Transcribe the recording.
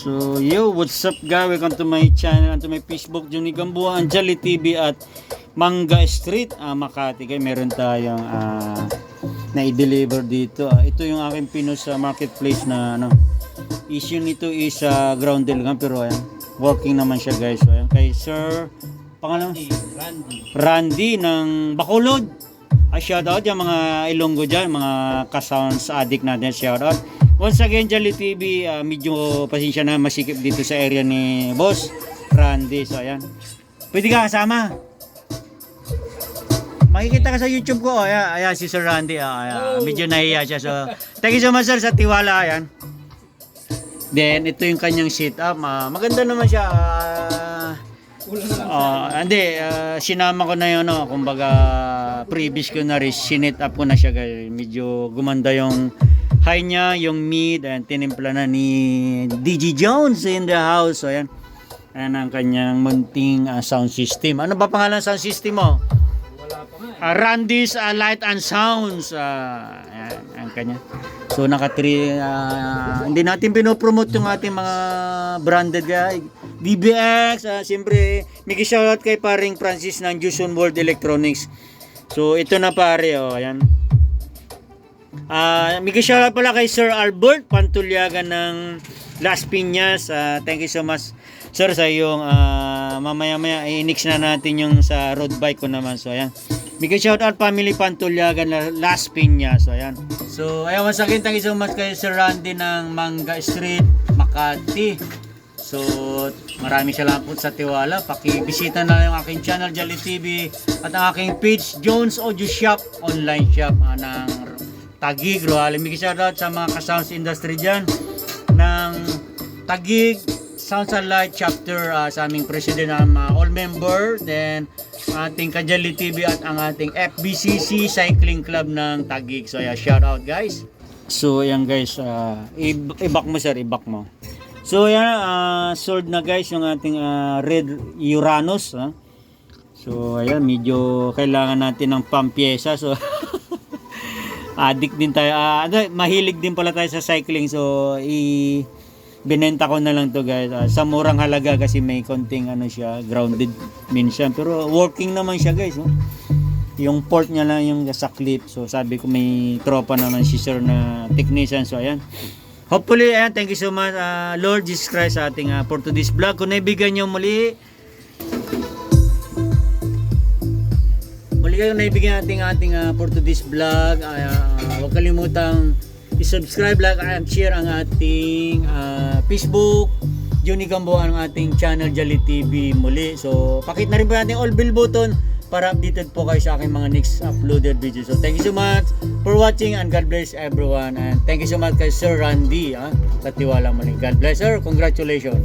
So, yo, what's up guys? Welcome to my channel and to my Facebook, Johnny Gamboa, Anjali TV at Manga Street, Makati. Kaya meron tayong na-deliver dito. Ito yung aking pinost sa marketplace na issue nito is grounded lang pero ayan, working naman siya guys. So, ayan, kay Sir pangalan Randy ng Bacolod. Shoutout yung mga Ilonggo dyan, mga ka-sounds addict natin. Shoutout. Once again, Jolly TV, medyo pasensya na masikip dito sa area ni Boss Randy. So, ayan. Pwede ka kasama. Makikita ka sa YouTube ko. Ayan, si Sir Randy. Ayan, medyo nahiya siya. So, thank you so much, sir, sa tiwala. Ayan. Then, ito yung kanyang setup. Maganda naman siya. Sinama ko na yun, kumbaga, previous ko na rin, sinit up ko na siya, guys. Medyo gumanda yung high niya, yung mid, and tinimpla na ni DJ Jones in the house. So, ayan. Ayan ang kanyang munting sound system. Ano ba pangalan sound system mo? Wala pa nga. Randy's Light and Sounds. Ayan, ang kanya. So, hindi natin pinopromote yung ating mga branded guy. DBX, siyempre, may shoutout kay paring Francis ng Juson World Electronics. So, ito na pare, ayan. May shoutout pala kay Sir Albert Pantulyagan ng Las Piñas. Thank you so much, sir, sa iyong mamaya-maya i-nix na natin yung sa road bike ko naman. So, ayan. May shoutout family Pantulyagan Las Piñas. So, ayan. So, ayan, once again, thank you so much kay Sir Randy ng Manga Street, Makati. So, maraming salamat po sa tiwala. Pakibisita na yung aking channel, Jolly TV, at ang aking page, Jones Audio Shop, online shop ng Taguig. May shoutout sa mga ka-sounds industry dyan ng Taguig Sounds and Light chapter, sa aming president, all member, then ating ka-Jolly TV at ang ating FBCC Cycling Club ng Taguig. So, yeah, shoutout guys. So, ayan guys, i-back mo sir, i-back mo. So, ayan, sold na guys yung ating Red Uranus. So, ayan, medyo kailangan natin ng pampyesa. So, addict din tayo. Mahilig din pala tayo sa cycling. So, binenta ko na lang to guys. Sa murang halaga kasi may konting siya, grounded minsan. Pero working naman siya guys. Yung port niya lang yung sa clip. So, sabi ko may tropa naman si sir na technician. So, ayan. Hopefully, ayan, thank you so much, Lord Jesus Christ, sa ating for today's vlog. Kung naibigan nyo muli kayo naibigan ating for today's vlog, huwag kalimutang i-subscribe, like, and share ang ating Facebook, Johnny Gamboa, ang ating channel, Jolly TV muli. So, pakit na rin po natin all bell button para updated po kayo sa aking mga next uploaded videos. So, thank you so much for watching and God bless everyone. And thank you so much kay Sir Randy, sa tiwala mo rin. God bless sir. Congratulations.